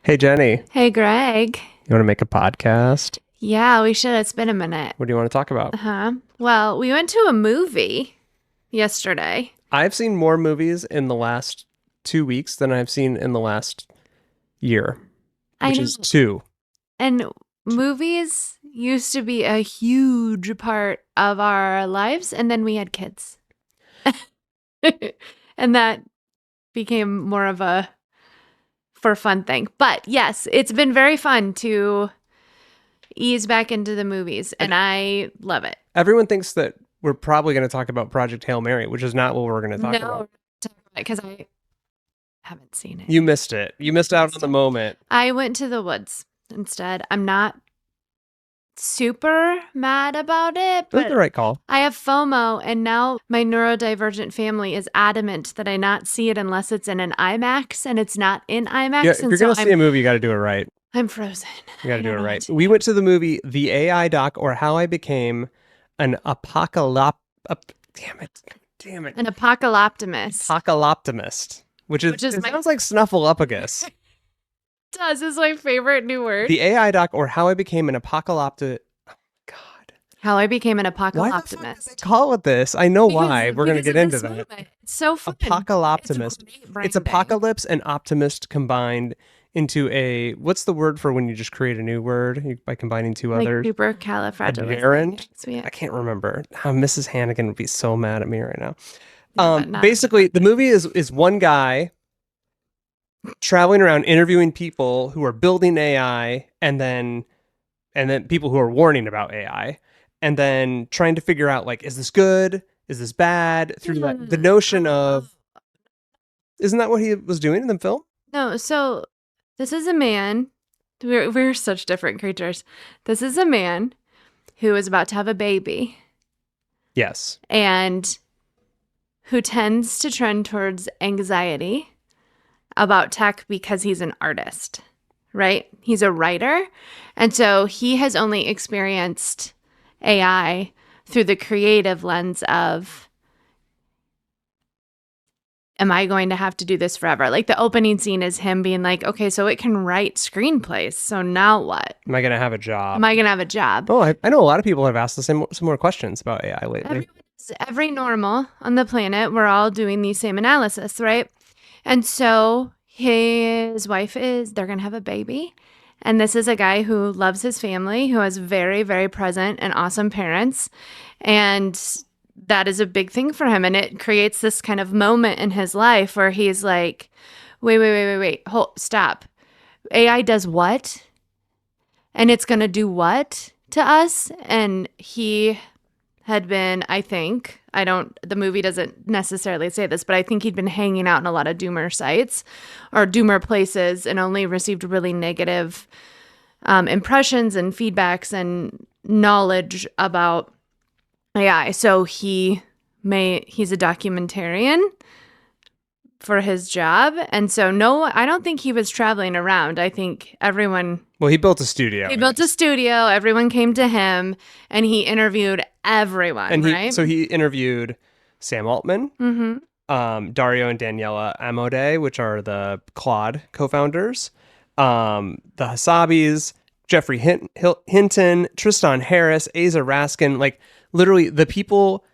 Hey, Jenny, Hey, Greg. you want to make a podcast? Yeah, we should. It's been a minute. What do you want to talk about? Uh-huh. Well, we went to a movie yesterday. I've seen more movies in the last 2 weeks than I've seen in the last year, I which know. is two. And movies used to be a huge part of our lives, and then we had kids. And that became more of a for fun thing. But yes, it's been very fun to ease back into the movies, and I love it. Everyone thinks that we're probably going to talk about Project Hail Mary, which is not what we're going to talk about. Because I haven't seen it. You missed it. You missed out on the moment. I went to the woods instead. I'm not super mad about it, That's the but right call. I have FOMO, and now my neurodivergent family is adamant that I not see it unless it's in an IMAX, and it's not in IMAX. Yeah, if you're going to see a movie, you got to do it right. I'm frozen. You got to do it right. We went to the movie The AI Doc, or How I Became an Damn it. An Apocaloptimist. Apocaloptimist, which is it sounds like Snuffleupagus. Does is my favorite new word. The AI Doc, or How I Became an Apocalyptic. Oh, God. How I Became an Why the fuck did Apocaloptimist. they call it this? I know why. We're going to get into that. Moment. It's so fun. Apocalyptimist. It's apocalypse and optimist combined into a, what's the word for when you just create a new word by combining two others? Supercalifragilistic. I can't remember. Mrs. Hannigan would be so mad at me right now. Basically, the movie is one guy traveling around interviewing people who are building AI and then people who are warning about AI, and then trying to figure out, like, is this good? Is this bad? Through the notion of, isn't that what he was doing in the film? No, so this is a man. We're such different creatures. This is a man who is about to have a baby. Yes. And who tends to trend towards anxiety about tech because he's an artist, right? He's a writer. And so he has only experienced AI through the creative lens of, am I going to have to do this forever? Like, the opening scene is him being like, okay, so it can write screenplays. So now what? Am I going to have a job? Am I going to have a job? Oh, I know a lot of people have asked the similar questions about AI lately. Every normal on the planet, we're all doing the same analysis, right? And so his wife they're going to have a baby. And this is a guy who loves his family, who has very, very present and awesome parents. And that is a big thing for him. And it creates this kind of moment in his life where he's like, wait, hold, stop. AI does what? And it's going to do what to us? And he had been, the movie doesn't necessarily say this, but I think he'd been hanging out in a lot of doomer sites or doomer places and only received really negative impressions and feedbacks and knowledge about AI. So he's a documentarian for his job. And so, no, I don't think he was traveling around. I think everyone... Well, he built a studio. Everyone came to him, and he interviewed everyone, right? So he interviewed Sam Altman, Dario and Daniela Amodei, which are the Claude co-founders, the Hasabis, Geoffrey Hinton, Tristan Harris, Asa Raskin, like literally the people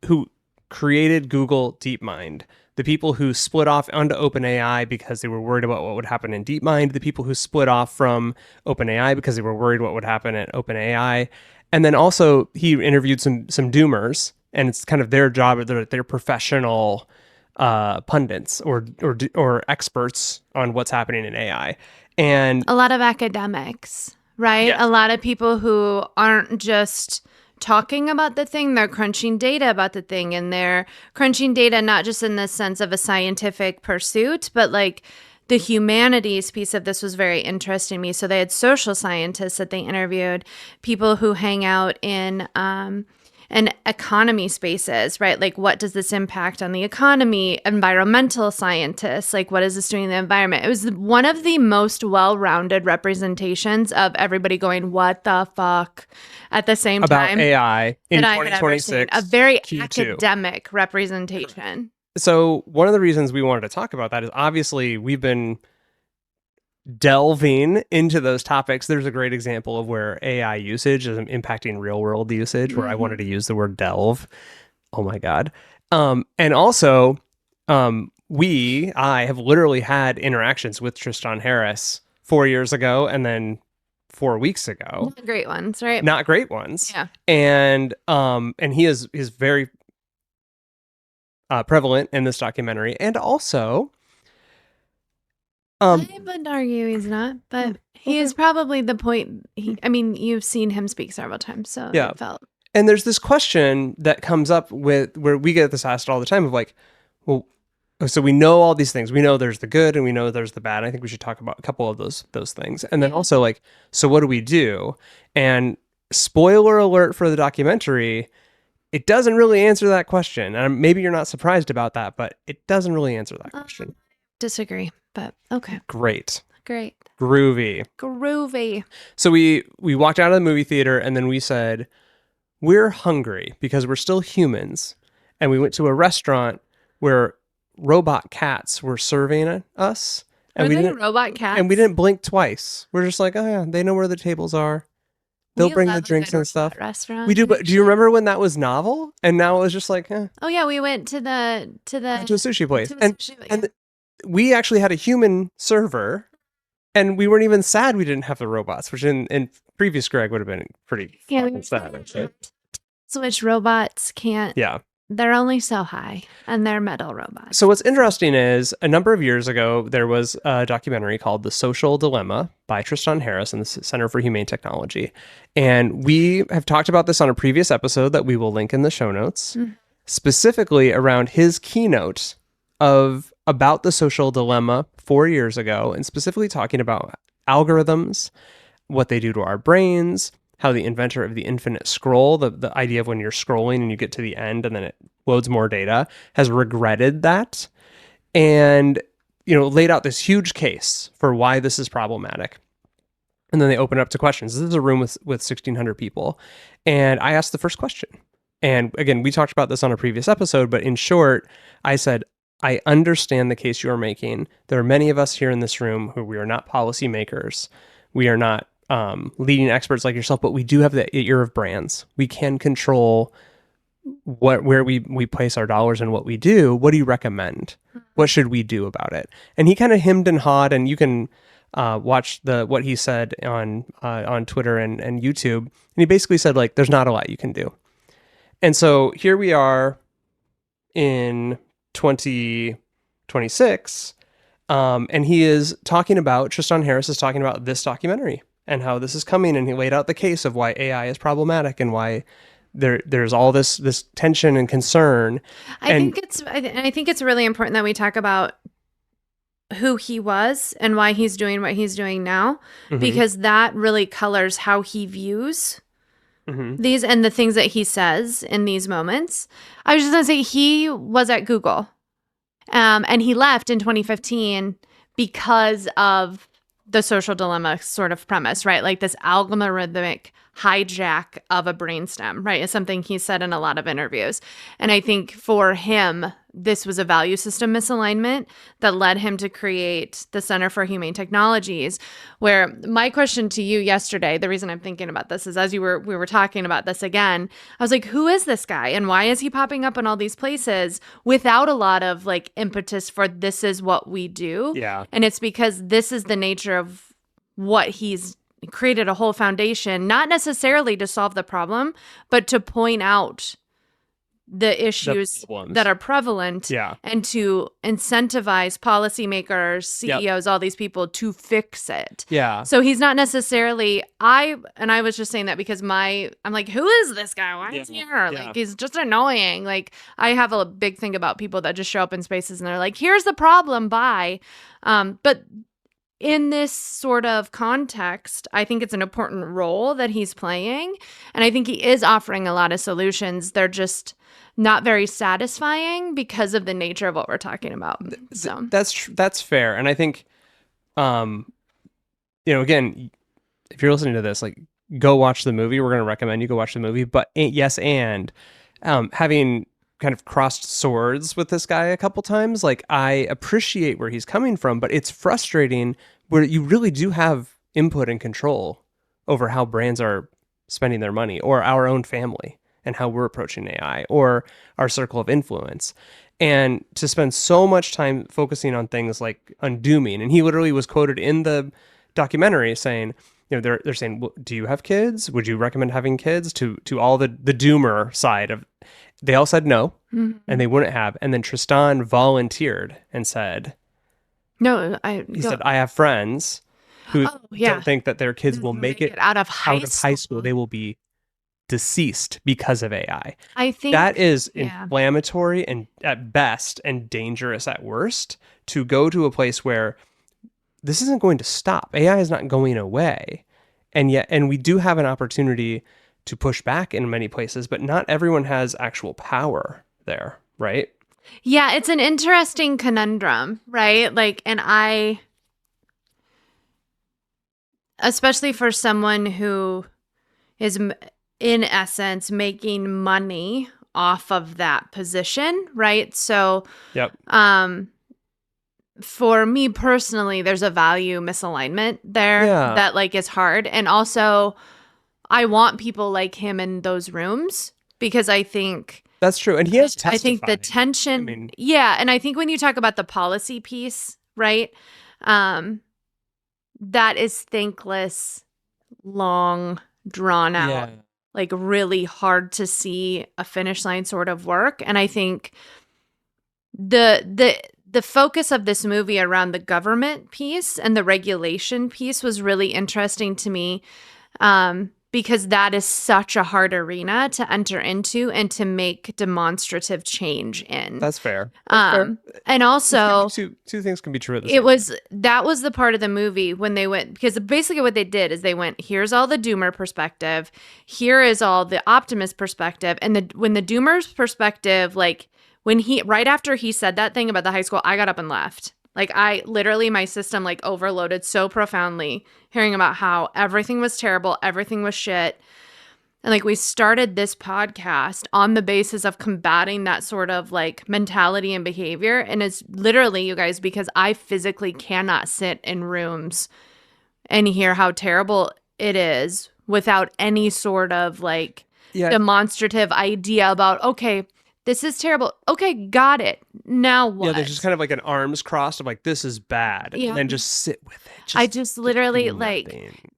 who created Google DeepMind, the people who split off onto OpenAI because they were worried about what would happen in DeepMind, the people who split off from OpenAI because they were worried what would happen at OpenAI. And then also he interviewed some doomers, and it's kind of their job, their professional pundits or experts on what's happening in AI. And a lot of academics, right? Yes. A lot of people who aren't just talking about the thing, they're crunching data about the thing, and they're crunching data not just in the sense of a scientific pursuit, but like the humanities piece of this was very interesting to me. So they had social scientists that they interviewed, people who hang out in and economy spaces, right? Like, what does this impact on the economy? Environmental scientists, like, what is this doing to the environment? It was one of the most well-rounded representations of everybody going, what the fuck, at the same about time. About AI in that 2026. A very Q2. Academic representation. So one of the reasons we wanted to talk about that is obviously we've been delving into those topics, there's a great example of where AI usage is impacting real world usage, where I wanted to use the word delve. Oh my God. And also, I have literally had interactions with Tristan Harris 4 years ago and then 4 weeks ago. Not great ones, right? Not great ones. Yeah. And he's very prevalent in this documentary. And also, I would argue he's not, but he is probably the point. I mean, you've seen him speak several times, so yeah. it felt. And there's this question that comes up with where we get this asked all the time of like, well, so we know all these things. We know there's the good and we know there's the bad. I think we should talk about a couple of those things. And then also like, so what do we do? And spoiler alert for the documentary, it doesn't really answer that question. And maybe you're not surprised about that, but it doesn't really answer that question. Disagree, but okay. Great. Groovy. So we walked out of the movie theater and then we said, we're hungry because we're still humans. And we went to a restaurant where robot cats were serving us. And Were they robot cats? And we didn't blink twice. We're just like, oh yeah, they know where the tables are. They'll bring the drinks and stuff. Restaurant. We do, but do you remember when that was novel? And now it was just like, oh yeah, we went to a sushi place. And we actually had a human server and we weren't even sad we didn't have the robots, which in previous Greg would have been pretty sad. Actually. Switch robots can't. Yeah. They're only so high, and they're metal robots. So what's interesting is a number of years ago, there was a documentary called The Social Dilemma by Tristan Harris and the Center for Humane Technology. And we have talked about this on a previous episode that we will link in the show notes, specifically around his keynote about the social dilemma 4 years ago, and specifically talking about algorithms, what they do to our brains, how the inventor of the infinite scroll, the idea of when you're scrolling and you get to the end and then it loads more data, has regretted that and, laid out this huge case for why this is problematic. And then they open up to questions. This is a room with 1,600 people. And I asked the first question. And again, we talked about this on a previous episode, but in short, I said, I understand the case you're making. There are many of us here in this room who we are not policymakers. We are not leading experts like yourself, but we do have the ear of brands. We can control where we place our dollars and what we do. What do you recommend? What should we do about it? And he kind of hemmed and hawed, and you can watch what he said on Twitter and YouTube. And he basically said, like, there's not a lot you can do. And so here we are in 2026, and Tristan Harris is talking about this documentary and how this is coming, and he laid out the case of why AI is problematic and why there's all this tension and concern. I think it's really important that we talk about who he was and why he's doing what he's doing now, because that really colors how he views these and the things that he says in these moments. I was just going to say he was at Google, and he left in 2015 because of the social dilemma sort of premise, right? Like this algorithmic hijack of a brainstem, right? Is something he said in a lot of interviews. And I think for him, this was a value system misalignment that led him to create the Center for Humane Technologies, where my question to you yesterday, the reason I'm thinking about this is as we were talking about this again, I was like, who is this guy? And why is he popping up in all these places without a lot of like impetus for this is what we do? Yeah. And it's because this is the nature of what he's created a whole foundation, not necessarily to solve the problem, but to point out the issues that are prevalent and to incentivize policymakers, CEOs, all these people to fix it. Yeah. So he's not necessarily, I was just saying that because I'm like, who is this guy? Why is he here? Like, he's just annoying. Like, I have a big thing about people that just show up in spaces and they're like, here's the problem, bye. But in this sort of context, I think it's an important role that he's playing. And I think he is offering a lot of solutions. They're just not very satisfying because of the nature of what we're talking about. So that's fair. And I think, again, if you're listening to this, like, go watch the movie. We're going to recommend you go watch the movie. But having kind of crossed swords with this guy a couple times, like, I appreciate where he's coming from, but it's frustrating where you really do have input and control over how brands are spending their money, or our own family and how we're approaching AI, or our circle of influence. And to spend so much time focusing on things like undooming. And he literally was quoted in the documentary saying, they're saying, well, do you have kids? Would you recommend having kids? To all the doomer side of, they all said no, and they wouldn't have. And then Tristan volunteered and said, No, he said, I have friends who don't think that their kids will make it out of high school. They will be deceased because of AI. I think that is inflammatory and at best and dangerous at worst, to go to a place where this isn't going to stop. AI is not going away. And we do have an opportunity to push back in many places, but not everyone has actual power there, right? Yeah, it's an interesting conundrum, right? Like, and especially for someone who is in essence making money off of that position, right? So, for me personally, there's a value misalignment there that like is hard. And also I want people like him in those rooms, because I think that's true. And he has testified. I think the tension, and I think when you talk about the policy piece, right? That is thankless, long, drawn out, like really hard to see a finish line sort of work. And I think the focus of this movie around the government piece and the regulation piece was really interesting to me, because that is such a hard arena to enter into and to make demonstrative change in. That's fair. And also, two things can be true at the same time. That was the part of the movie when they went, because basically what they did is they went, here's all the doomer perspective, here is all the optimist perspective, and when the doomer's perspective, like right after he said that thing about the high school, I got up and left. Like my system like overloaded so profoundly hearing about how everything was terrible, everything was shit. And like we started this podcast on the basis of combating that sort of like mentality and behavior. And it's literally, you guys, because I physically cannot sit in rooms and hear how terrible it is without any sort of like demonstrative idea about, okay, this is terrible. Okay, got it. Now what? Yeah, there's just kind of like an arms crossed of like, this is bad. Yeah. And then just sit with it. I just literally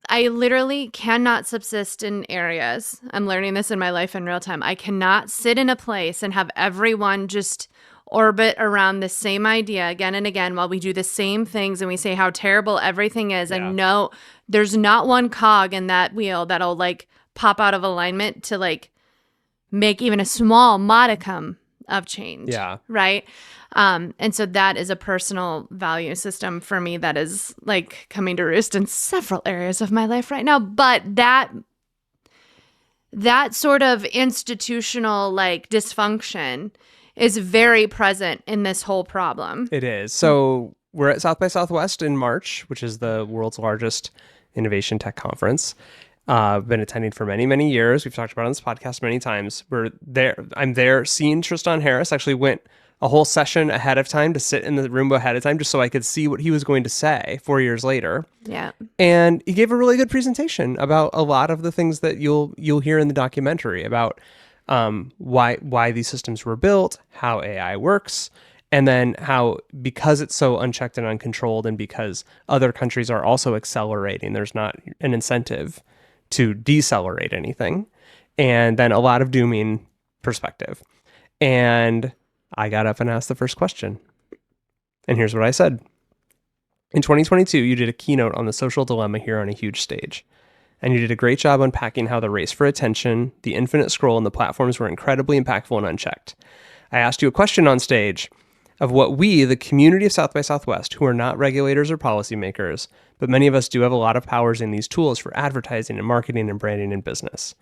I literally cannot subsist in areas. I'm learning this in my life in real time. I cannot sit in a place and have everyone just orbit around the same idea again and again while we do the same things and we say how terrible everything is. And no, there's not one cog in that wheel that'll like pop out of alignment to like make even a small modicum of change. Yeah. Right. And so that is a personal value system for me that is like coming to roost in several areas of my life right now. But that sort of institutional like dysfunction is very present in this whole problem. It is. So we're at South by Southwest in March, which is the world's largest innovation tech conference. I've been attending for many, many years. We've talked about it on this podcast many times. I'm there seeing Tristan Harris. Actually went a whole session ahead of time to sit in the room ahead of time just so I could see what he was going to say 4 years later. Yeah. And he gave a really good presentation about a lot of the things that you'll hear in the documentary about why these systems were built, how AI works, and then how, because it's so unchecked and uncontrolled, and because other countries are also accelerating, there's not an incentive to decelerate anything. And then a lot of dooming perspective. And I got up and asked the first question. And here's what I said. In 2022, you did a keynote on the social dilemma here on a huge stage. And you did a great job unpacking how the race for attention, the infinite scroll, and the platforms were incredibly impactful and unchecked. I asked you a question on stage of what we, the community of South by Southwest, who are not regulators or policymakers, but many of us do have a lot of powers in these tools for advertising and marketing and branding and business.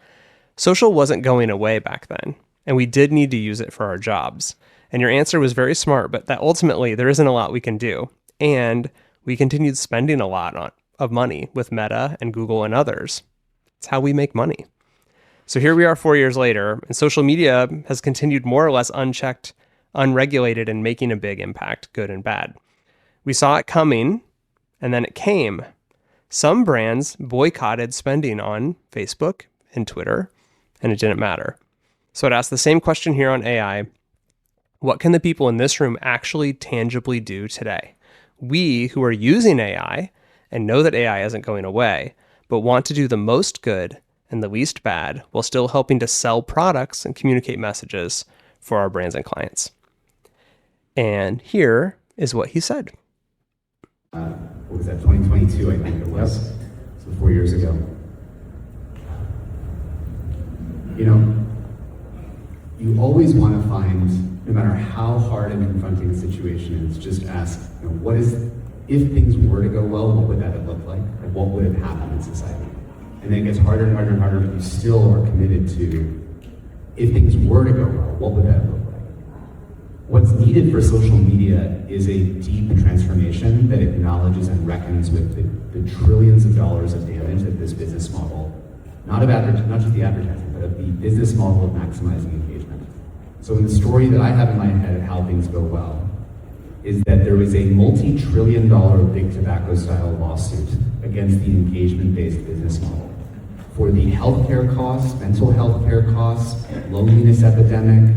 Social wasn't going away back then, and we did need to use it for our jobs. And your answer was very smart, but that ultimately there isn't a lot we can do. And we continued spending a lot of money with Meta and Google and others. It's how we make money. So here we are 4 years later, and social media has continued more or less unchecked, unregulated, and making a big impact, good and bad. We saw it coming And then it came. Some brands boycotted spending on Facebook and Twitter, and it didn't matter. So I'd ask the same question here on AI. What can the people in this room actually tangibly do today? We who are using AI and know that AI isn't going away, but want to do the most good and the least bad while still helping to sell products and communicate messages for our brands and clients. And here is what he said. What was that, 2022, I think it was, so 4 years ago. You know, you always want to find, no matter how hard and confronting the situation is, just ask, you know, what is, if things were to go well, what would that have looked like? Like, what would have happened in society? And then it gets harder and harder and harder, but you still are committed to, if things were to go well, what would that look like? What's needed for social media is a deep transformation that acknowledges and reckons with the trillions of dollars of damage that this business model, not just the advertising, but of the business model of maximizing engagement. So in the story that I have in my head of how things go well, is that there was a multi-trillion-dollar big tobacco style lawsuit against the engagement-based business model for the healthcare costs, mental health care costs, loneliness epidemic,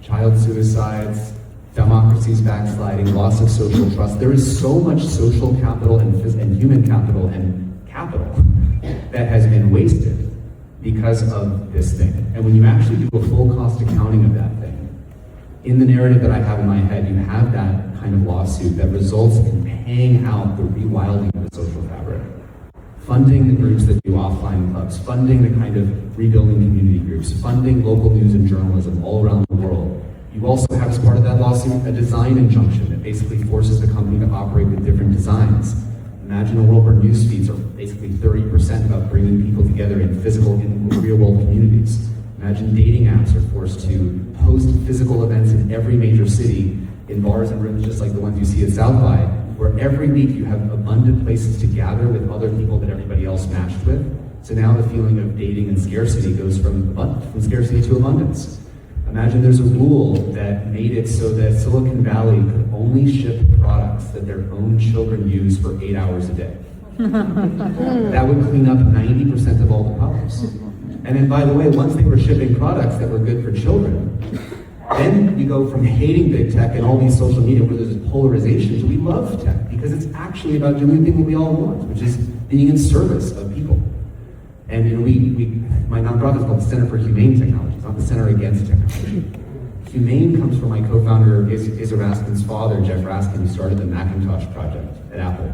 child suicides, democracy's backsliding, loss of social trust. There is so much social capital and human capital and capital that has been wasted because of this thing. And when you actually do a full cost accounting of that thing, in the narrative that I have in my head, you have that kind of lawsuit that results in paying out the rewilding of the social fabric, funding the groups that do offline clubs, funding the kind of rebuilding community groups, funding local news and journalism all around the world. You also have, as part of that lawsuit, a design injunction that basically forces the company to operate with different designs. Imagine a world where news feeds are basically 30% about bringing people together in physical, in real-world communities. Imagine dating apps are forced to host physical events in every major city, in bars and rooms just like the ones you see at South by, where every week you have abundant places to gather with other people that everybody else matched with. So now the feeling of dating and scarcity goes from scarcity to abundance. Imagine there's a rule that made it so that Silicon Valley could only ship products that their own children use for 8 hours a day. That would clean up 90% of all the problems. And then, by the way, once they were shipping products that were good for children, then you go from hating big tech and all these social media where there's polarization to we love tech because it's actually about doing the thing that we all want, which is being in service of people. And you know, my nonprofit is called the Center for Humane Technology. It's not the Center Against Technology. Humane comes from my co-founder, Izzy Raskin's father, Jeff Raskin, who started the Macintosh project at Apple.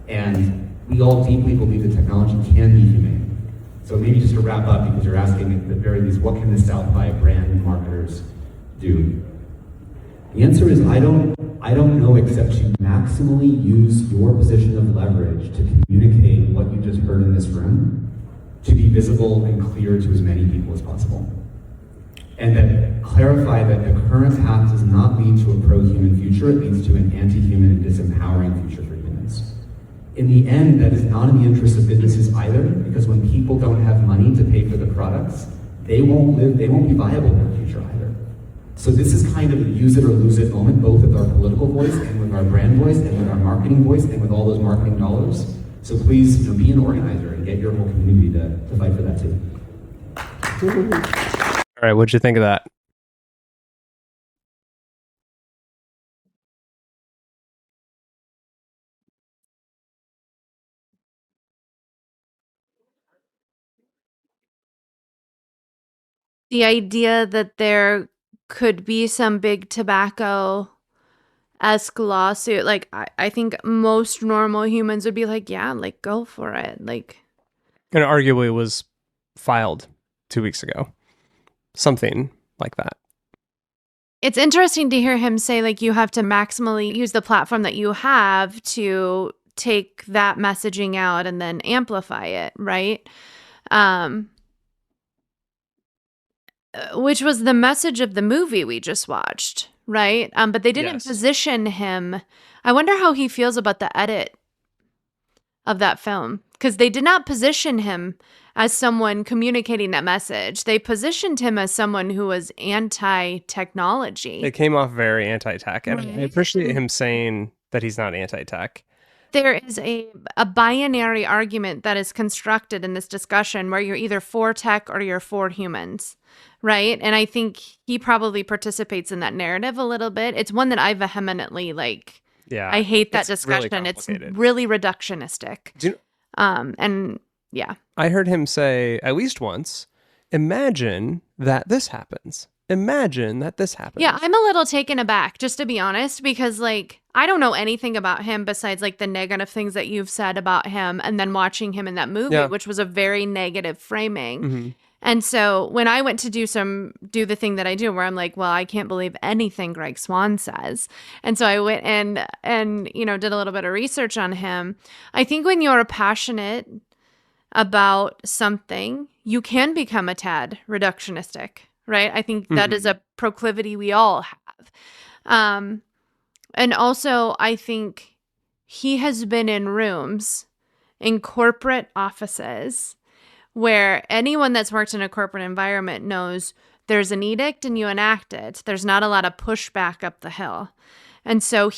And we all deeply believe that technology can be humane. So maybe just to wrap up, because you're asking at the very least, what can the South by brand marketers do? The answer is I don't know, except to maximally use your position of leverage to communicate what you just heard in this room to be visible and clear to as many people as possible. And then clarify that the current path does not lead to a pro-human future, it leads to an anti-human and disempowering future for humans. In the end, that is not in the interest of businesses either, because when people don't have money to pay for the products, they won't be viable in the future either. So this is kind of a use it or lose it moment, both with our political voice and with our brand voice and with our marketing voice and with all those marketing dollars. So please, be an organizer and get your whole community to fight for that too. All right, what'd you think of that? The idea that there could be some big tobacco-esque lawsuit, like I think most normal humans would be like, yeah, like go for it. Like, And arguably was filed 2 weeks ago. Something like that. it's interesting to hear him say, like, you have to maximally use the platform that you have to take that messaging out and then amplify it, right? Which was the message of the movie we just watched, right? But they didn't position him. I wonder how he feels about the edit of that film, because they did not position him as someone communicating that message. They positioned him as someone who was anti-technology. It came off very anti-tech, and Right. I appreciate him saying that he's not anti-tech. There is a binary argument that is constructed in this discussion where you're either for tech or you're for humans, right? And I think he probably participates in that narrative a little bit. It's one that I vehemently like. Yeah. I hate that It's really discussion. It's complicated. really reductionistic. Do you- And yeah. I heard him say at least once, imagine that this happens. Imagine that this happens. Yeah, I'm a little taken aback, just to be honest, because like I don't know anything about him besides like the negative things that you've said about him and then watching him in that movie, which was a very negative framing. Mm-hmm. And so when I went to do the thing that I do where I'm like, well, I can't believe anything Greg Swan says. And so I went and you know, did a little bit of research on him. I think when you're passionate about something, you can become a tad reductionistic, right? I think that is a proclivity we all have. And also, I think he has been in rooms in corporate offices where anyone that's worked in a corporate environment knows there's an edict and you enact it. There's not a lot of pushback up the hill. And so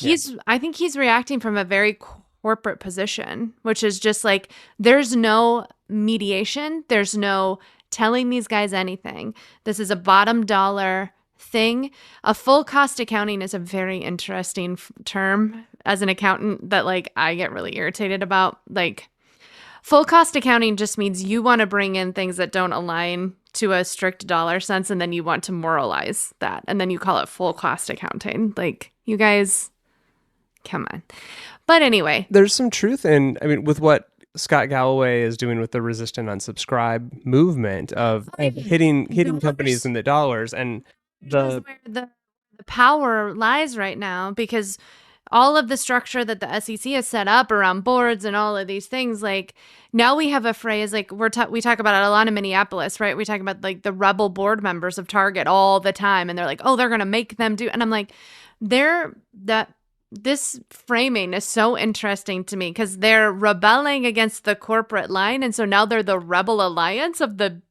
I think he's reacting from a very corporate position, which is just like, there's no mediation. There's no telling these guys anything. This is a bottom dollar thing. A full cost accounting is a very interesting term as an accountant that like I get really irritated about. Like full cost accounting just means you want to bring in things that don't align to a strict dollar sense and then you want to moralize that and then you call it full cost accounting. Like you guys, come on. But anyway, there's some truth in, I mean, with what Scott Galloway is doing with the resist and unsubscribe movement of hitting companies in the dollars, and where the power lies right now, because all of the structure that the SEC has set up around boards and all of these things, like now we have a phrase like we talk about it a lot in Minneapolis, right? We talk about like the rebel board members of Target all the time, and they're like, oh, they're gonna make them do, and I'm like, this framing is so interesting to me because they're rebelling against the corporate line. And so now they're the rebel alliance of the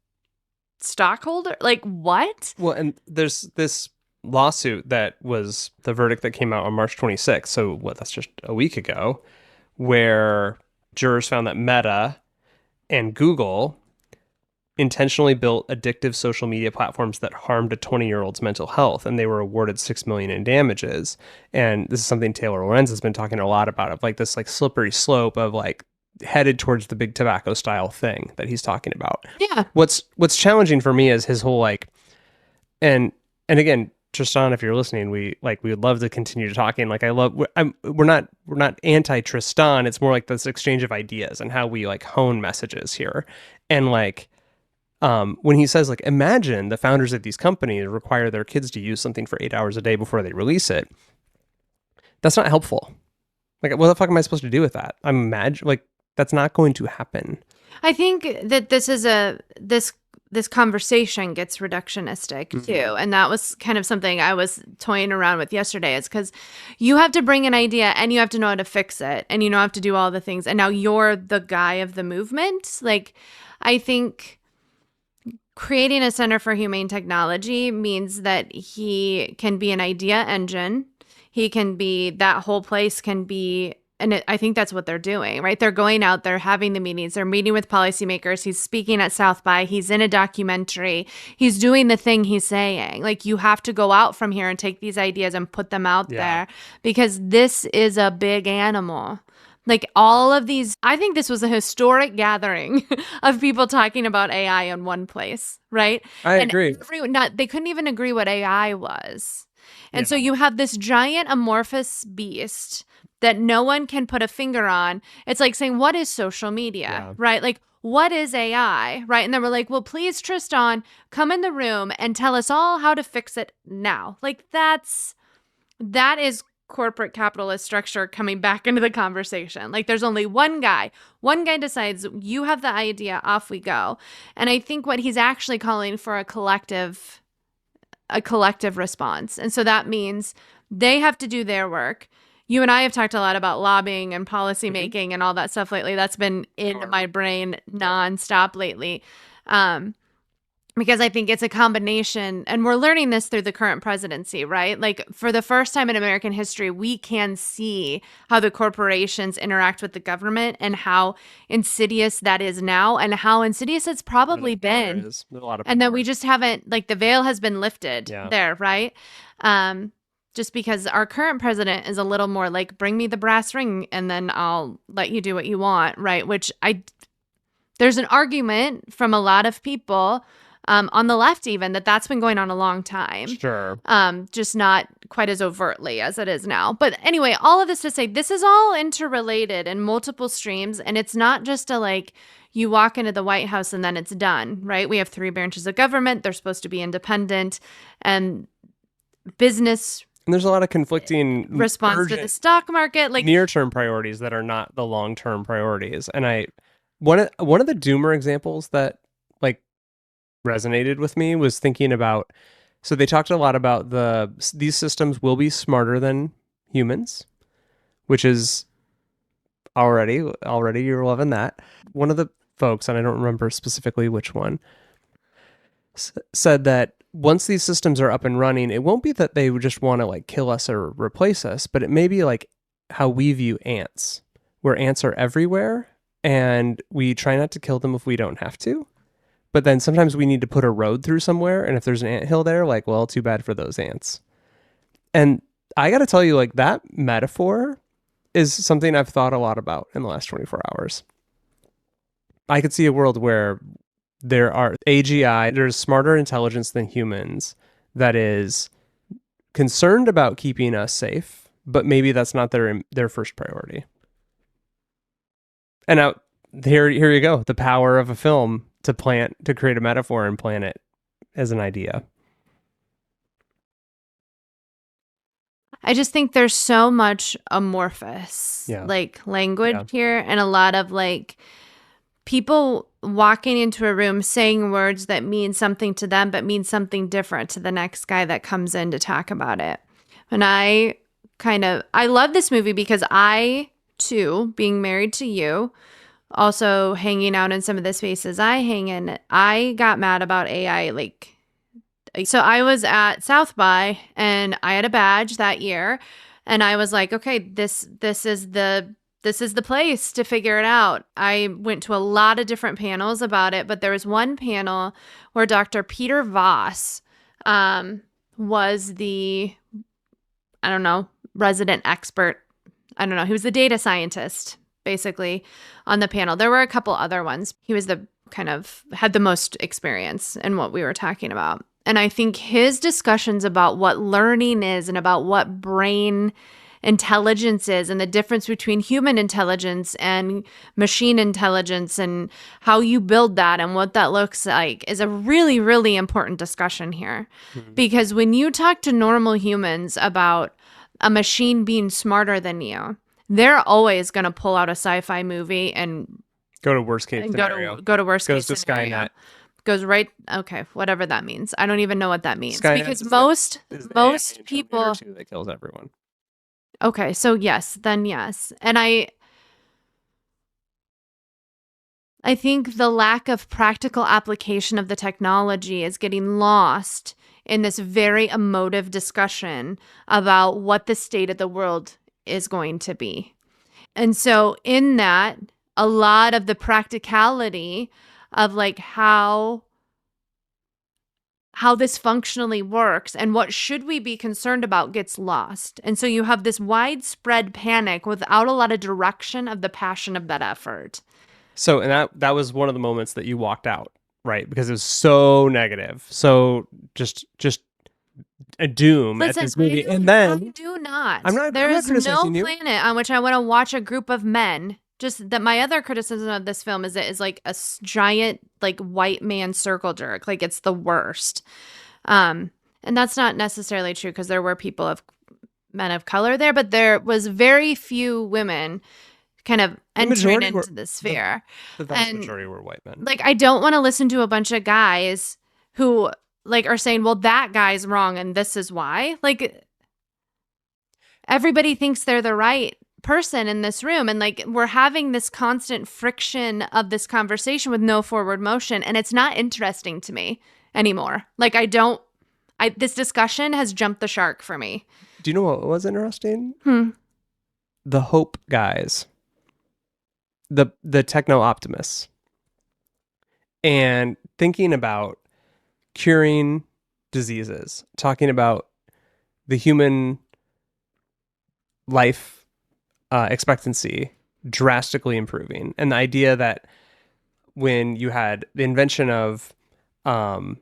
stockholder. Like what? Well, and there's this lawsuit that was the verdict that came out on March 26th. So that's just a week ago, where jurors found that Meta and Google intentionally built addictive social media platforms that harmed a 20-year-old's mental health, and they were awarded $6 million in damages. And this is something Taylor Lorenz has been talking a lot about, of like this like slippery slope of like headed towards the big tobacco style thing that he's talking about. Yeah. What's challenging for me is his whole like, and again, Tristan, if you're listening, we would love to continue talking. Like we're not anti Tristan. It's more like this exchange of ideas and how we like hone messages here. And like, when he says, like, imagine the founders of these companies require their kids to use something for 8 hours a day before they release it. That's not helpful. Like, what the fuck am I supposed to do with that? That's not going to happen. I think that this conversation gets reductionistic too. And that was kind of something I was toying around with yesterday. It's because you have to bring an idea and you have to know how to fix it and you know have to do all the things. And now you're the guy of the movement. Like, I think creating a Center for Humane Technology means that he can be an idea engine. He can be, that whole place can be, and I think that's what they're doing, right? They're going out, they're having the meetings, they're meeting with policymakers. He's speaking at South by, he's in a documentary, he's doing the thing he's saying. Like, you have to go out from here and take these ideas and put them out there because this is a big animal. Like all of these, I think this was a historic gathering of people talking about AI in one place, right? I agree. They couldn't even agree what AI was. And so you have this giant amorphous beast that no one can put a finger on. It's like saying, what is social media, right? Like, what is AI, right? And then we're like, well, please, Tristan, come in the room and tell us all how to fix it now. Like, that is corporate capitalist structure coming back into the conversation. Like, there's only one guy decides, you have the idea, off we go. And I think what he's actually calling for a collective response. And so that means they have to do their work. You and I have talked a lot about lobbying and policy making and all that stuff lately. That's been in my brain nonstop lately. because I think it's a combination, and we're learning this through the current presidency, right? Like, for the first time in American history, we can see how the corporations interact with the government and how insidious that is now, and how insidious it's probably been. There's a lot of And then power. we just haven't, like, the veil has been lifted Yeah. there, right? Just because our current president is a little more like, bring me the brass ring and then I'll let you do what you want, right? There's an argument from a lot of people on the left even that's been going on a long time. Sure. Just not quite as overtly as it is now. But anyway, all of this to say, this is all interrelated in multiple streams, and it's not just a like, you walk into the White House and then it's done, right? We have 3 branches of government. They're supposed to be independent, and business And there's a lot of conflicting response to the stock market, like near-term priorities that are not the long-term priorities. And one of the doomer examples that like resonated with me was thinking about, so they talked a lot about these systems will be smarter than humans, which is already you're loving that. One of the folks, and I don't remember specifically which one, said that once these systems are up and running, it won't be that they would just want to like kill us or replace us, but it may be like how we view ants, where ants are everywhere and we try not to kill them if we don't have to. But then sometimes we need to put a road through somewhere, and if there's an anthill there, like, well, too bad for those ants. And I got to tell you, like, that metaphor is something I've thought a lot about in the last 24 hours. I could see a world where there are AGI, there's smarter intelligence than humans that is concerned about keeping us safe, but maybe that's not their first priority. And now here you go, the power of a film to create a metaphor and plant it as an idea. I just think there's so much amorphous like language here, and a lot of like people walking into a room saying words that mean something to them but mean something different to the next guy that comes in to talk about it. And I love this movie because I too, being married to you, also hanging out in some of the spaces I hang in, I got mad about AI. So I was at South by and I had a badge that year, and I was like, okay, this is the place to figure it out. I went to a lot of different panels about it, but there was one panel where Dr. Peter Voss was the, I don't know, resident expert. I don't know. He was the data scientist, basically, on the panel. There were a couple other ones. He was the kind of had the most experience in what we were talking about. And I think his discussions about what learning is and about what brain intelligence is and the difference between human intelligence and machine intelligence and how you build that and what that looks like is a really, really important discussion here. Mm-hmm. Because when you talk to normal humans about a machine being smarter than you, they're always going to pull out a sci-fi movie and go to worst case scenario. Go to worst case scenario. Skynet. Goes right, okay, whatever that means. I don't even know what that means. Skynet because most people that kills everyone. Okay, so yes, then yes. And I think the lack of practical application of the technology is getting lost in this very emotive discussion about what the state of the world is going to be. And so in that, a lot of the practicality of like how this functionally works and what should we be concerned about gets lost. And so you have this widespread panic without a lot of direction of the passion of that effort. So, and that was one of the moments that you walked out, right? Because it was so negative. So just a doom. Listen, at this movie. And then I do not. There is no planet on which I want to watch a group of men. Just that my other criticism of this film is it's like a giant like white man circle jerk. Like it's the worst. And that's not necessarily true because there were men of color there, but there was very few women kind of entering into the sphere. The vast majority were white men. Like I don't want to listen to a bunch of guys who like are saying, well, that guy's wrong and this is why. Like everybody thinks they're the right person in this room, and like we're having this constant friction of this conversation with no forward motion, and it's not interesting to me. anymore. Like this discussion has jumped the shark for me. Do you know what was interesting? Hmm. The Hope guys, the techno optimists, and thinking about curing diseases, talking about the human life expectancy drastically improving, and the idea that when you had the invention of one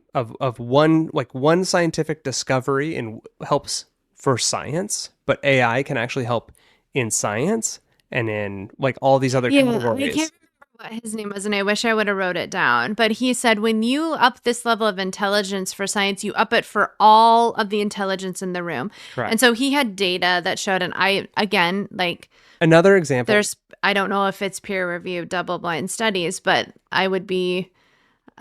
scientific discovery and helps for science, but AI can actually help in science and in like all these other Yeah, I categories. can't remember what his name was, and I wish I would have wrote it down. But he said when you up this level of intelligence for science, you up it for all of the intelligence in the room. Correct. And so he had data that showed, and Another example. I don't know if it's peer reviewed double blind studies, but I would be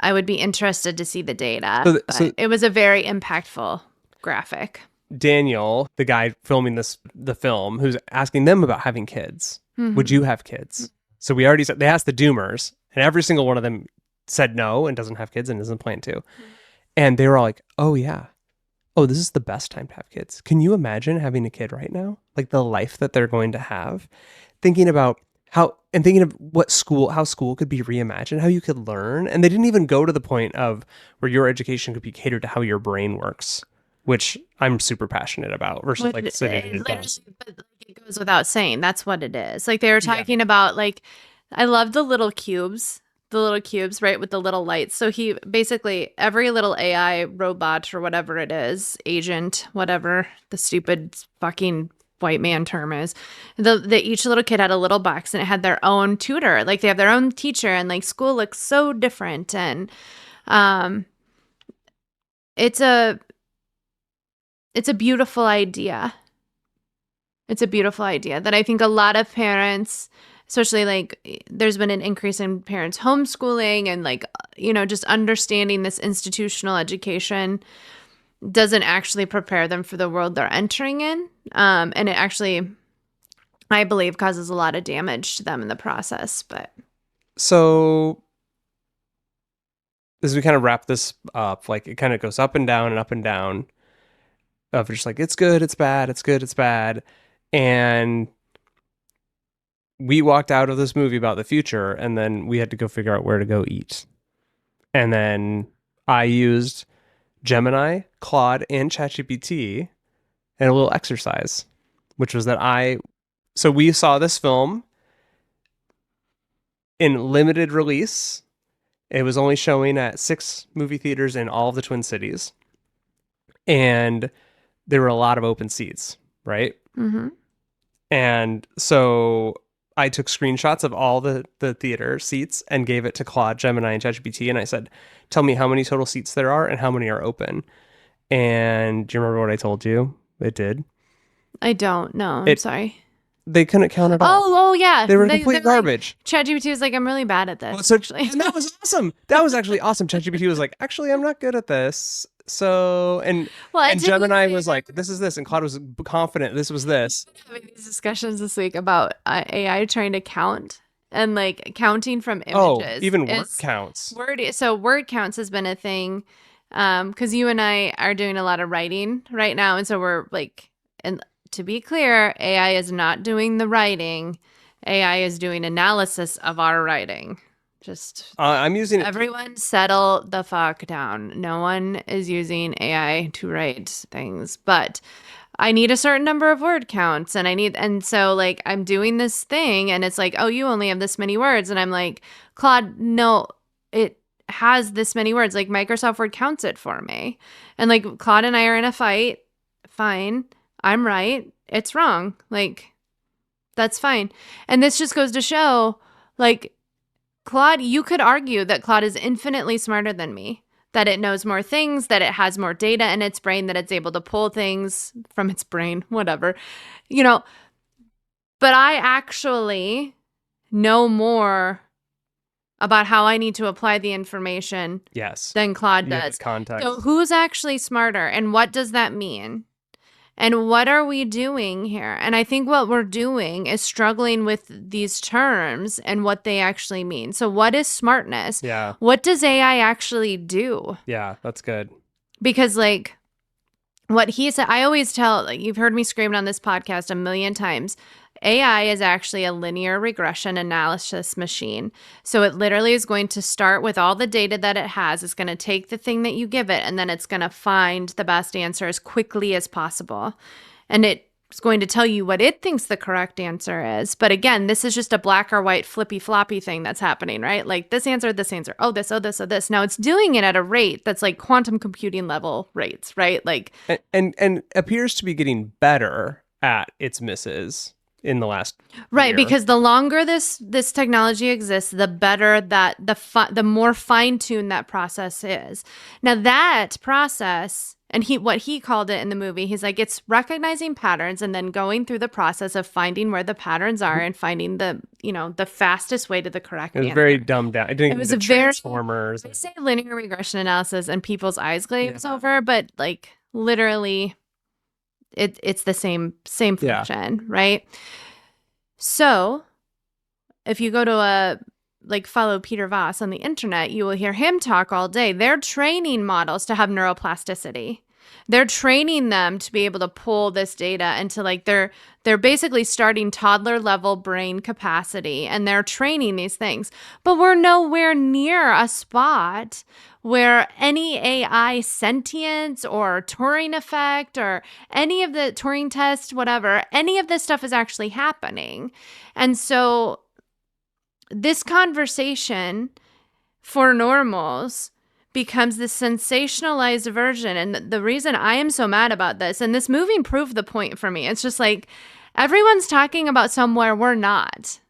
interested to see the data. So it was a very impactful graphic. Daniel, the guy filming the film, who's asking them about having kids. Mm-hmm. Would you have kids? So we already said, they asked the Doomers, and every single one of them said no and doesn't have kids and doesn't plan to. And they were all like, oh yeah. Oh, this is the best time to have kids. Can you imagine having a kid right now? Like the life that they're going to have. Thinking about how school could be reimagined, how you could learn. And they didn't even go to the point of where your education could be catered to how your brain works, which I'm super passionate about versus like sitting in class. But it goes without saying, that's what it is. Like they were talking about, like, I love the little cubes, right, with the little lights. So he basically, every little AI robot or whatever it is, agent, whatever the stupid fucking white man term is, each little kid had a little box and it had their own tutor. Like they have their own teacher, and like school looks so different. And it's a beautiful idea. It's a beautiful idea that I think a lot of parents, especially like there's been an increase in parents homeschooling and like, just understanding this institutional education doesn't actually prepare them for the world they're entering in. And it actually, I believe, causes a lot of damage to them in the process. But so as we kind of wrap this up, like it kind of goes up and down and up and down of just like, it's good, it's bad, it's good, it's bad. And we walked out of this movie about the future, and then we had to go figure out where to go eat. And then I used Gemini, Claude, and ChatGPT and a little exercise, which was that so we saw this film in limited release. It was only showing at 6 movie theaters in all of the Twin Cities. And there were a lot of open seats, right? Mm-hmm. And so I took screenshots of all the theater seats and gave it to Claude, Gemini, and ChatGPT. And I said, tell me how many total seats there are and how many are open. And do you remember what I told you? It did. I don't know. I'm sorry. They couldn't count at all. Oh, yeah. They were complete garbage. Like, ChatGPT was like, I'm really bad at this. Well, and that was awesome. That was actually awesome. ChatGPT was like, actually, I'm not good at this. So, and Gemini was like, this is this. And Claude was confident this was this. Having these discussions this week about AI trying to count and like counting from images. Oh, even word counts. So word counts has been a thing because you and I are doing a lot of writing right now. And so we're like, and to be clear, AI is not doing the writing. AI is doing analysis of our writing. Just I'm using everyone settle the fuck down. No one is using AI to write things, but I need a certain number of word counts and so like I'm doing this thing and it's like, oh, you only have this many words. And I'm like, Claude, no, it has this many words. Like Microsoft Word counts it for me. And like Claude and I are in a fight. Fine. I'm right. It's wrong. Like, that's fine. And this just goes to show, like, Claude, you could argue that Claude is infinitely smarter than me, that it knows more things, that it has more data in its brain, that it's able to pull things from its brain, whatever, but I actually know more about how I need to apply the information than Claude does. Context. So who's actually smarter and what does that mean? And what are we doing here? And I think what we're doing is struggling with these terms and what they actually mean. So what is smartness? Yeah. What does AI actually do? Yeah, that's good. Because like what he said, I always tell, like, you've heard me scream it on this podcast a million times. AI is actually a linear regression analysis machine. So it literally is going to start with all the data that it has. It's going to take the thing that you give it, and then it's going to find the best answer as quickly as possible. And it's going to tell you what it thinks the correct answer is. But again, this is just a black or white flippy floppy thing that's happening, right? Like this answer, oh, this, oh, this, oh, this. Now it's doing it at a rate that's like quantum computing level rates, right? Like and appears to be getting better at its misses in the last right year. Because the longer this technology exists, the better that the more fine-tuned that process is. Now that process, and what he called it in the movie, he's like, it's recognizing patterns and then going through the process of finding where the patterns are and finding the fastest way to the correct it was answer. very dumbed down. It was a Transformers. I say linear regression analysis and people's eyes glaze over, but like literally it's the same function, right? So if you go to follow Peter Voss on the internet, you will hear him talk all day. They're training models to have neuroplasticity. They're training them to be able to pull this data into they're basically starting toddler level brain capacity, and they're training these things. But we're nowhere near a spot where any AI sentience or Turing effect or any of the Turing test, whatever, any of this stuff is actually happening. And so this conversation for normals becomes this sensationalized version. And the reason I am so mad about this, and this movie proved the point for me, it's just like everyone's talking about somewhere we're not.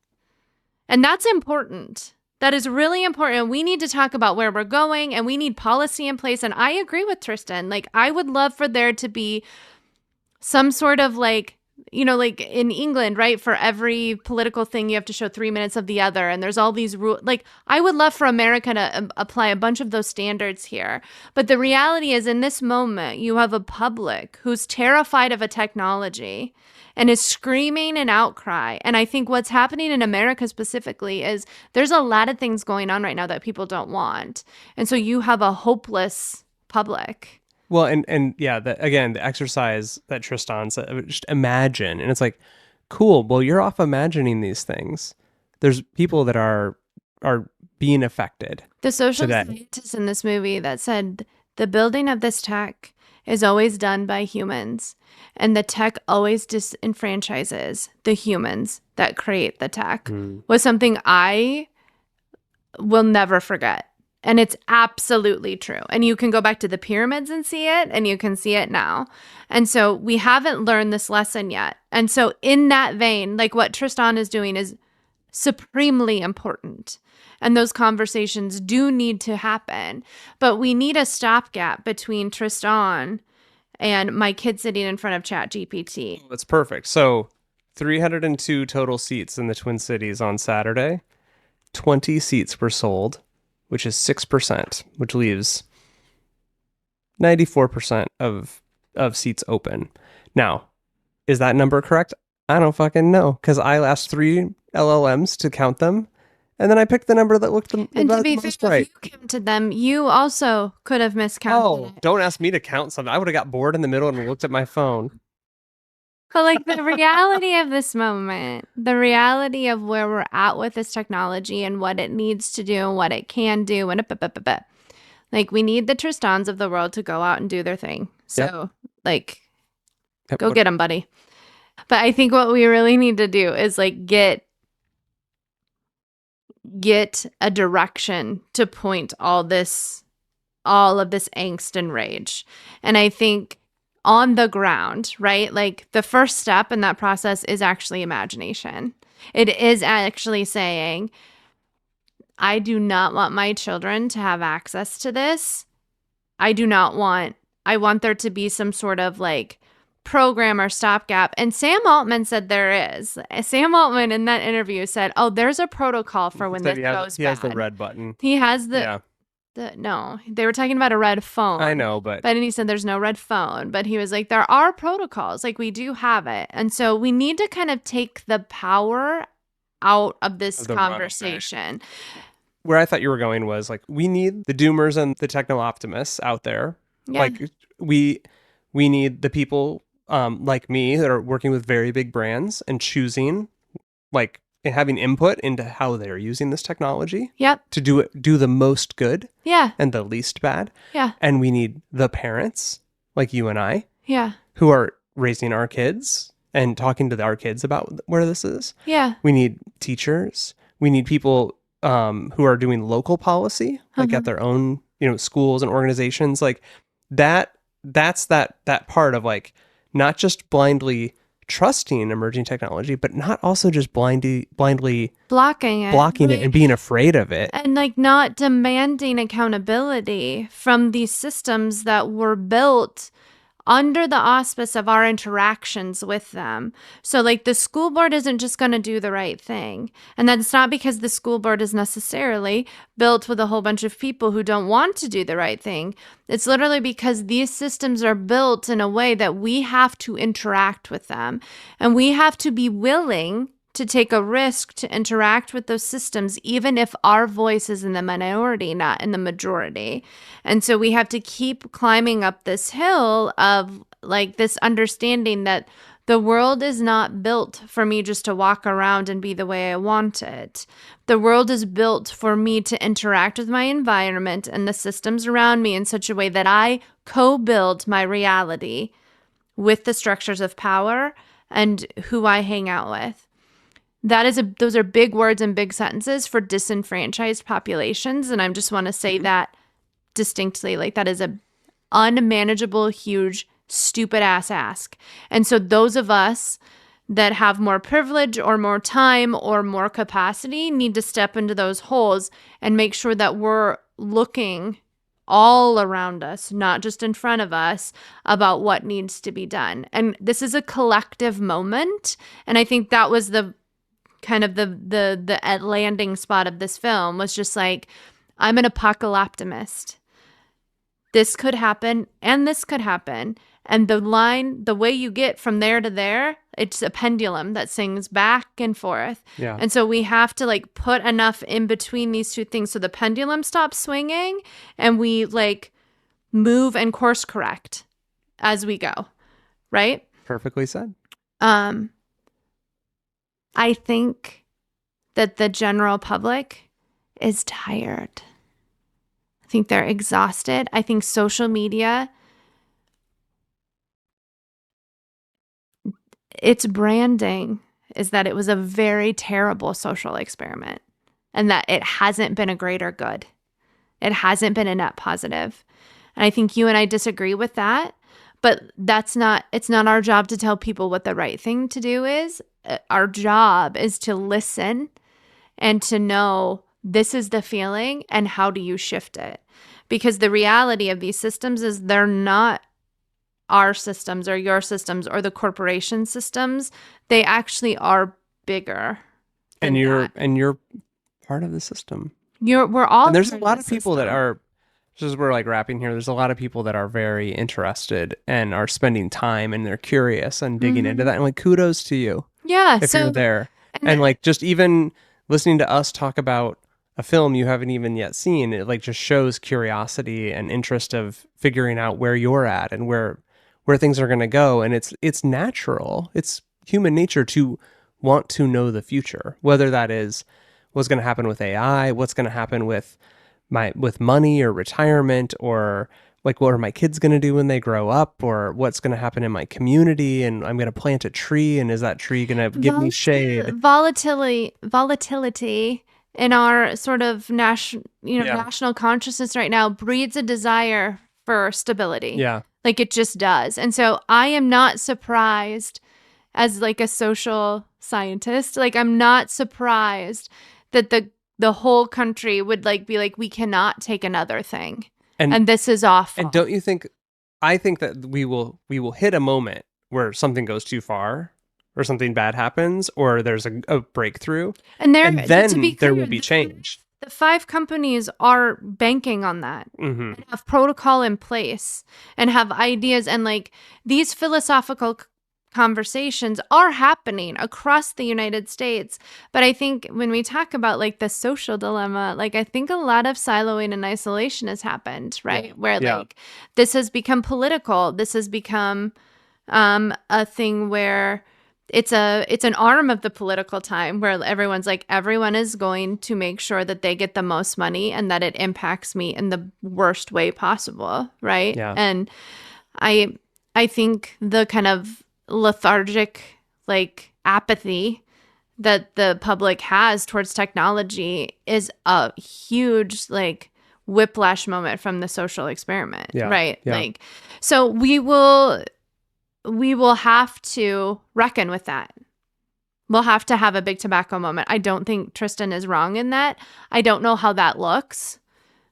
And that's important. That is really important. We need to talk about where we're going, and we need policy in place. And I agree with Tristan. Like, I would love for there to be some sort of like in England, right? For every political thing, you have to show 3 minutes of the other. And there's all these rules. Like, I would love for America to apply a bunch of those standards here. But the reality is, in this moment, you have a public who's terrified of a technology and is screaming an outcry. And I think what's happening in America specifically is there's a lot of things going on right now that people don't want. And so you have a hopeless public. Well, and yeah, the exercise that Tristan said, just imagine. And it's like, cool, well, you're off imagining these things. There's people that are being affected. The social scientist in this movie that said the building of this tech is always done by humans, and the tech always disenfranchises the humans that create the tech, was something I will never forget. And it's absolutely true. And you can go back to the pyramids and see it, and you can see it now. And so we haven't learned this lesson yet. And so in that vein, like what Tristan is doing is supremely important. And those conversations do need to happen. But we need a stopgap between Tristan and my kid sitting in front of ChatGPT. That's perfect. So 302 total seats in the Twin Cities on Saturday. 20 seats were sold, which is 6%, which leaves 94% of seats open. Now, is that number correct? I don't fucking know, because I asked 3 LLMs to count them, and then I picked the number that looked the most right. If you counted them, you also could have miscounted it. Don't ask me to count something. I would have got bored in the middle and looked at my phone. But like the reality of this moment, the reality of where we're at with this technology and what it needs to do and what it can do, and like we need the Tristans of the world to go out and do their thing. So go get them, buddy. But I think what we really need to do is like get a direction to point all of this angst and rage. And I think on the ground, right? Like the first step in that process is actually imagination. It is actually saying, I do not want my children to have access to this. I want there to be some sort of like program or stopgap. And Sam Altman said there is. Sam Altman in that interview said, oh, there's a protocol for when this goes bad. He has the red button. He has the No, they were talking about a red phone. I know, but he said there's no red phone. But he was like, there are protocols. Like, we do have it. And so we need to kind of take the power out of this conversation. Where I thought you were going was like, we need the doomers and the techno-optimists out there. Yeah. Like, we need the people like me that are working with very big brands and choosing, like, and having input into how they're using this technology. Yep. To do the most good. Yeah. And the least bad. Yeah. And we need the parents, like you and I. Yeah. Who are raising our kids and talking to our kids about where this is. Yeah. We need teachers. We need people who are doing local policy, like at their own, schools and organizations. Like that's that part of like not just blindly trusting emerging technology, but not also just blindly blocking it and being afraid of it. And like not demanding accountability from these systems that were built under the auspice of our interactions with them. So like the school board isn't just going to do the right thing. And that's not because the school board is necessarily built with a whole bunch of people who don't want to do the right thing. It's literally because these systems are built in a way that we have to interact with them. And we have to be willing to take a risk to interact with those systems, even if our voice is in the minority, not in the majority. And so we have to keep climbing up this hill of like this understanding that the world is not built for me just to walk around and be the way I want it. The world is built for me to interact with my environment and the systems around me in such a way that I co-build my reality with the structures of power and who I hang out with. Those are big words and big sentences for disenfranchised populations. And I just want to say that distinctly, like that is a unmanageable, huge, stupid ass ask. And so those of us that have more privilege or more time or more capacity need to step into those holes and make sure that we're looking all around us, not just in front of us, about what needs to be done. And this is a collective moment. And I think that was the kind of the landing spot of this film was just like, I'm an apocalyptimist. This could happen and this could happen. And the way you get from there to there, it's a pendulum that swings back and forth. Yeah. And so we have to like put enough in between these two things so the pendulum stops swinging and we like move and course correct as we go. Right? Perfectly said. I think that the general public is tired. I think they're exhausted. I think social media, its branding is that it was a very terrible social experiment and that it hasn't been a greater good. It hasn't been a net positive. And I think you and I disagree with that, but it's not our job to tell people what the right thing to do is. Our job is to listen and to know this is the feeling and how do you shift it? Because the reality of these systems is they're not our systems or your systems or the corporation systems. They actually are bigger. And you're part of the system. We're all. And there's a lot of people that are, just as we're like wrapping here, there's a lot of people that are very interested and are spending time and they're curious and digging into that. And like, kudos to you. Yeah. If you're there. And like, just even listening to us talk about a film you haven't even yet seen, it like just shows curiosity and interest of figuring out where you're at and where things are going to go. And it's natural. It's human nature to want to know the future, whether that is what's going to happen with AI, what's going to happen with money or retirement, or like what are my kids going to do when they grow up, or what's going to happen in my community, and I'm going to plant a tree, and is that tree going to give me shade? Volatility in our sort of national consciousness right now breeds a desire for stability. Yeah. Like it just does. And so I am not surprised as like a social scientist, like I'm not surprised that the whole country would like be like, we cannot take another thing. And this is awful. And don't you think, I think that we will hit a moment where something goes too far or something bad happens or there's a breakthrough. And then there will be change. The 5 companies are banking on that Mm-hmm. and have protocol in place and have ideas. And like these philosophical conversations are happening across the United States. But I think when we talk about like the social dilemma, like I think a lot of siloing and isolation has happened, right? Where Yeah. like this has become political. This has become a thing where it's an arm of the political time where everyone's like everyone is going to make sure that they get the most money and that it impacts me in the worst way possible, right? Yeah. And I think the kind of lethargic like apathy that the public has towards technology is a huge like whiplash moment from the social experiment, Yeah. right? Yeah. Like so we will have to reckon with that. We'll have to have a big tobacco moment. I don't think Tristan is wrong in that. I don't know how that looks,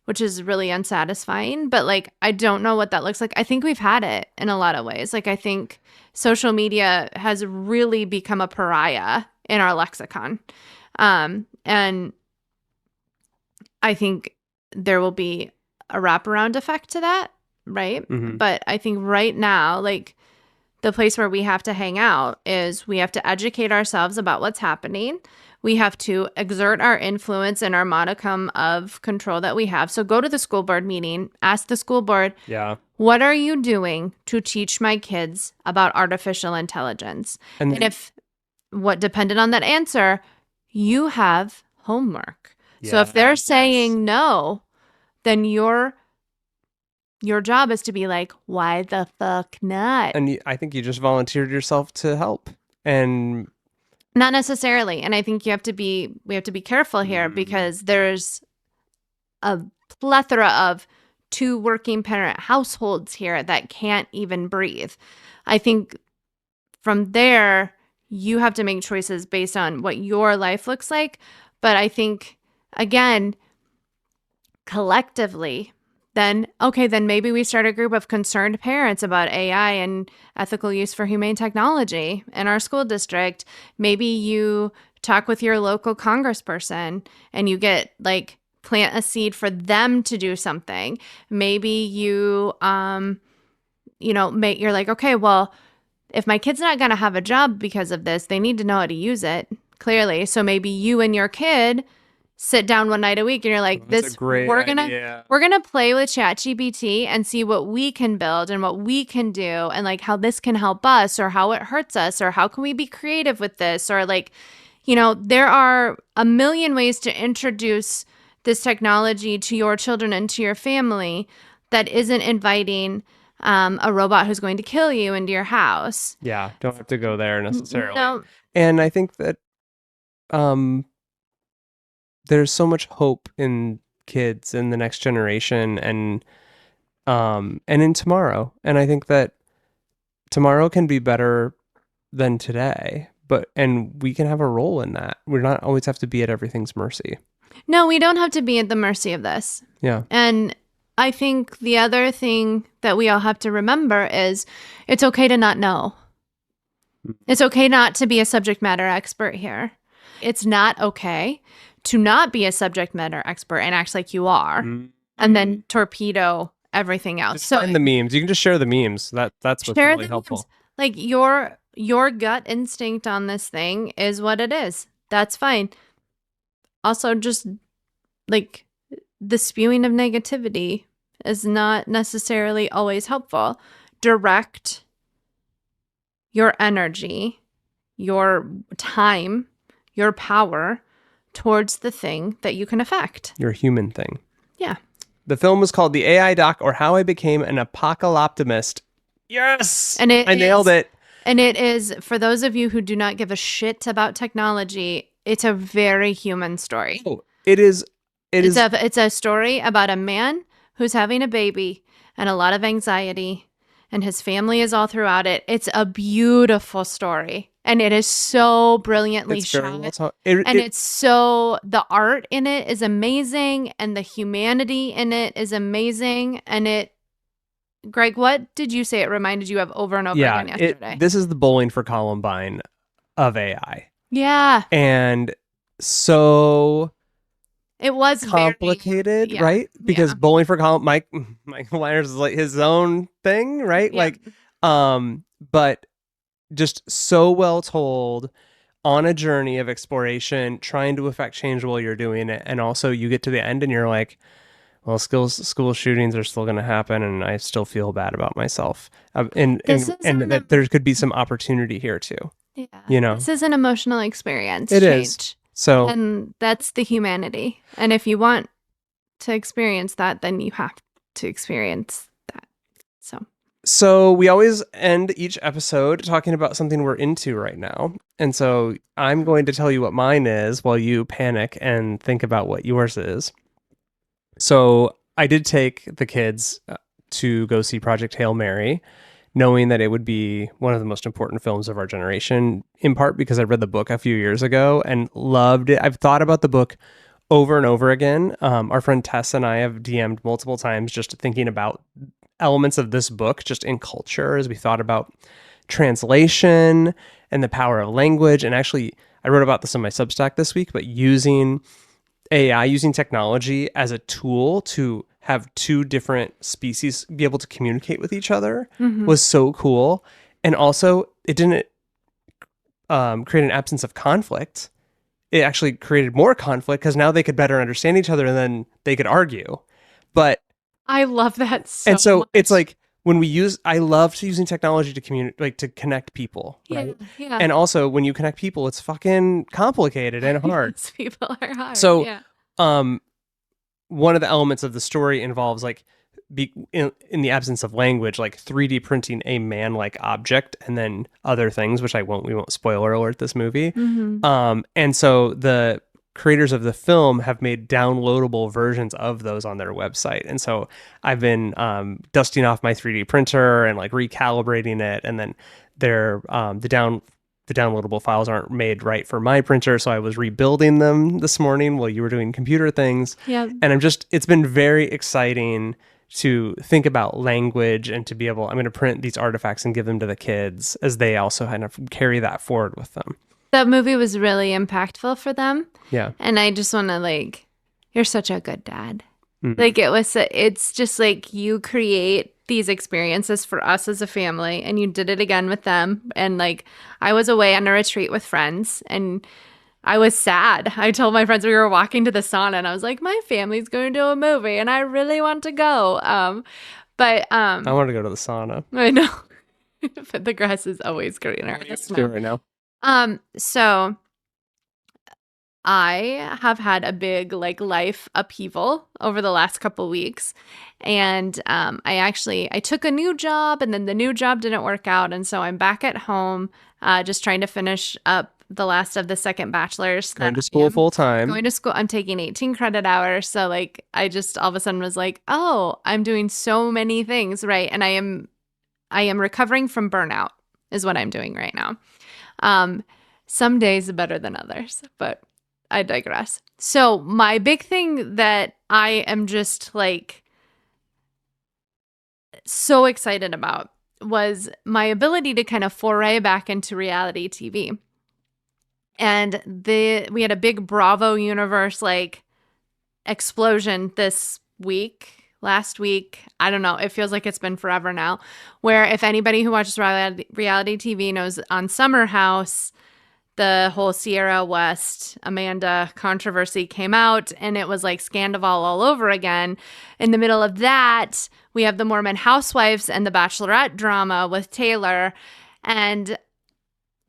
which is really unsatisfying, but like I don't know what that looks like. I think we've had it in a lot of ways. Like I think social media has really become a pariah in our lexicon. And I think there will be a wraparound effect to that, right? Mm-hmm. But I think right now, like the place where we have to hang out is we have to educate ourselves about what's happening. We have to exert our influence and our modicum of control that we have. So go to the school board meeting, ask the school board, Yeah. what are you doing to teach my kids about artificial intelligence? And if what depended on that answer, you have homework. So if they're saying no, then your job is to be like, why the fuck not? And I think you just volunteered yourself to help. And not necessarily. And I think we have to be careful here because there's a plethora of 2 working parent households here that can't even breathe. I think from there, you have to make choices based on what your life looks like. But I think, again, collectively, then maybe we start a group of concerned parents about AI and ethical use for humane technology in our school district. Maybe you talk with your local congressperson and you get like plant a seed for them to do something. Maybe you, you're like, okay, well, if my kid's not going to have a job because of this, they need to know how to use it clearly. So maybe you and your kid sit down one night a week and you're like, we're gonna play with ChatGPT and see what we can build and what we can do and like how this can help us or how it hurts us or how can we be creative with this or like, there are a million ways to introduce this technology to your children and to your family that isn't inviting a robot who's going to kill you into your house. Yeah, don't have to go there necessarily. No. And I think that there's so much hope in kids in the next generation and in tomorrow. And I think that tomorrow can be better than today, and we can have a role in that. We're not always have to be at everything's mercy. No, we don't have to be at the mercy of this. Yeah. And I think the other thing that we all have to remember is it's okay to not know. It's okay not to be a subject matter expert here. It's not okay to not be a subject matter expert and act like you are and then torpedo everything else. Just find the memes. You can just share the memes. That's what's really helpful. Memes. Like your gut instinct on this thing is what it is. That's fine. Also, just like the spewing of negativity is not necessarily always helpful. Direct your energy, your time, your power towards the thing that you can affect. Your human thing. Yeah. The film was called The AI Doc or How I Became an Apocaloptimist. Yes! And I nailed it. And it is, for those of you who do not give a shit about technology, it's a very human story. Oh, it is. It's a story about a man who's having a baby and a lot of anxiety, and his family is all throughout it. It's a beautiful story, and it is so brilliantly shot. It's so, the art in it is amazing, and the humanity in it is amazing, and Greg, what did you say it reminded you of over and over again yesterday? This is the Bowling for Columbine of AI. Yeah. And so It was complicated, very, right? Because yeah. Bowling for Mike Myers is like his own thing, right? Yeah. But just so well told, on a journey of exploration, trying to affect change while you're doing it, and also you get to the end and you're like, well, school shootings are still going to happen, and I still feel bad about myself, and that there could be some opportunity here too. Yeah, this is an emotional experience. It change. is. So, and that's the humanity. And if you want to experience that, then you have to experience that. So we always end each episode talking about something we're into right now. And so I'm going to tell you what mine is while you panic and think about what yours is. So I did take the kids to go see Project Hail Mary, knowing that it would be one of the most important films of our generation, in part because I read the book a few years ago and loved it. I've thought about the book over and over again. Our friend Tess and I have DM'd multiple times just thinking about elements of this book just in culture as we thought about translation and the power of language. And actually, I wrote about this on my Substack this week, but using AI, using technology as a tool to have two different species be able to communicate with each other was so cool. And also, it didn't create an absence of conflict. It actually created more conflict because now they could better understand each other and then they could argue. But I love that so and so much. it's like when we use, I love using technology to communicate, like to connect people, right? Yeah. And also when you connect people, it's fucking complicated and hard. Yes, people are hard. So, one of the elements of the story involves like in the absence of language, like 3D printing a man-like object and then other things, which we won't spoiler alert this movie. And so the creators of the film have made downloadable versions of those on their website. And so I've been dusting off my 3D printer and like recalibrating it. And then the downloadable files aren't made right for my printer. So I was rebuilding them this morning while you were doing computer things. Yeah. And it's been very exciting to think about language and to be able, I'm going to print these artifacts and give them to the kids as they also kind of carry that forward with them. That movie was really impactful for them. Yeah. And I just want to you're such a good dad. It's just like you create these experiences for us as a family and you did it again with them. And I was away on a retreat with friends and I was sad. I told my friends we were walking to the sauna and I was like, my family's going to a movie and I really want to go. I want to go to the sauna. I know. But the grass is always greener. Let's do it right now. So I have had a big life upheaval over the last couple weeks. And I took a new job and then the new job didn't work out. And so I'm back at home just trying to finish up the last of the second bachelor's. Going to school full time. Going to school. I'm taking 18 credit hours. So I just all of a sudden was like, oh, I'm doing so many things, right? And I am recovering from burnout is what I'm doing right now. Some days better than others, but I digress. So my big thing that I am just so excited about was my ability to kind of foray back into reality TV. And we had a big Bravo universe explosion this week. Last week, I don't know, it feels like it's been forever now, where if anybody who watches reality TV knows on Summer House, the whole Sierra West Amanda controversy came out and it was like Scandival all over again. In the middle of that, we have the Mormon Housewives and the Bachelorette drama with Taylor. And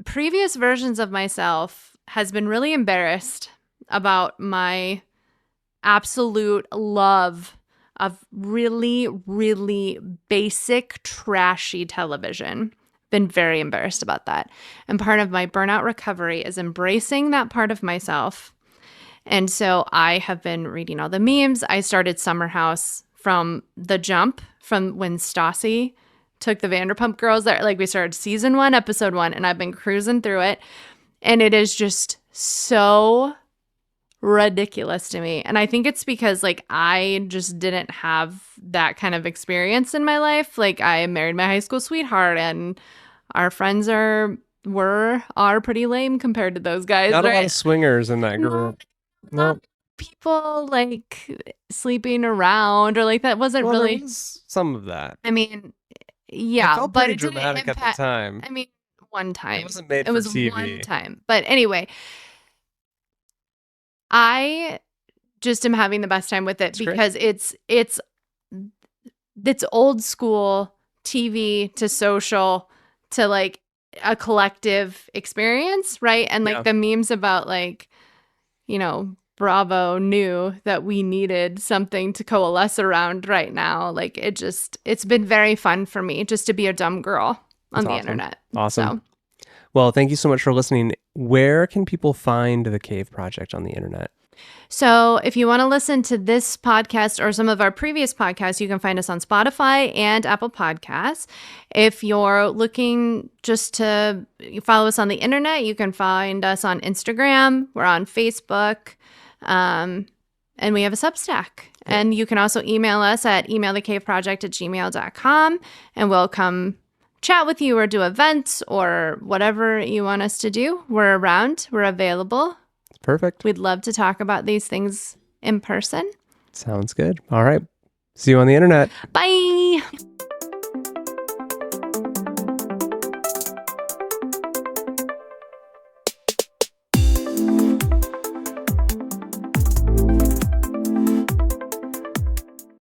previous versions of myself has been really embarrassed about my absolute love of really, really basic, trashy television. Been very embarrassed about that. And part of my burnout recovery is embracing that part of myself. And so I have been reading all the memes. I started Summer House from the jump, from when Stassi took the Vanderpump Girls there. We started season 1, episode 1, and I've been cruising through it. And it is just so ridiculous to me. And I think it's because I just didn't have that kind of experience in my life. I married my high school sweetheart and our friends are pretty lame compared to those guys. Not a lot of swingers in that group. No. people like sleeping around or like that wasn't Well, really. there was some of that. I mean, It yeah, felt but pretty it didn't dramatic at the impact. time. I mean, one time. It wasn't made It for was TV. one time. But anyway, I just am having the best time with it It's great. because it's old school TV to social to like a collective experience, right? And like Yeah. the memes about like, Bravo knew that we needed something to coalesce around right now. Like it's been very fun for me just to be a dumb girl on That's the awesome. internet. Awesome. So, Well, thank you so much for listening. Where can people find the Cave Project on the internet? So if you want to listen to this podcast or some of our previous podcasts, you can find us on Spotify and Apple Podcasts. If you're looking just to follow us on the internet, you can find us on Instagram. We're on Facebook. And we have a Substack. And you can also email us at emailthecaveproject@gmail.com, and we'll come chat with you or do events or whatever you want us to do. We're around. We're available. Perfect. We'd love to talk about these things in person. Sounds good. All right. See you on the internet. Bye.